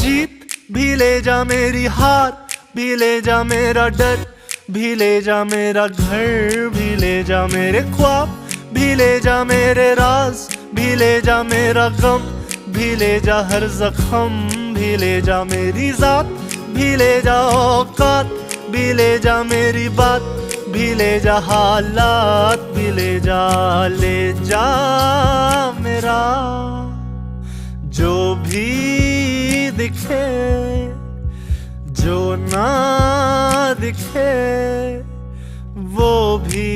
जीत भी ले जा, मेरी हार भी ले जा, मेरा डर भी ले जा, मेरा घर भी ले जा, मेरे ख्वाब भी ले जा, मेरे राज भी ले जा, मेरा गम भी ले जा, हर जख्म भी ले जा, मेरी जात भी ले जा, औकात भी ले जा, मेरी बात भी ले जा, हालात भी ले जा मेरा जो भी दिखे, जो ना दिखे वो भी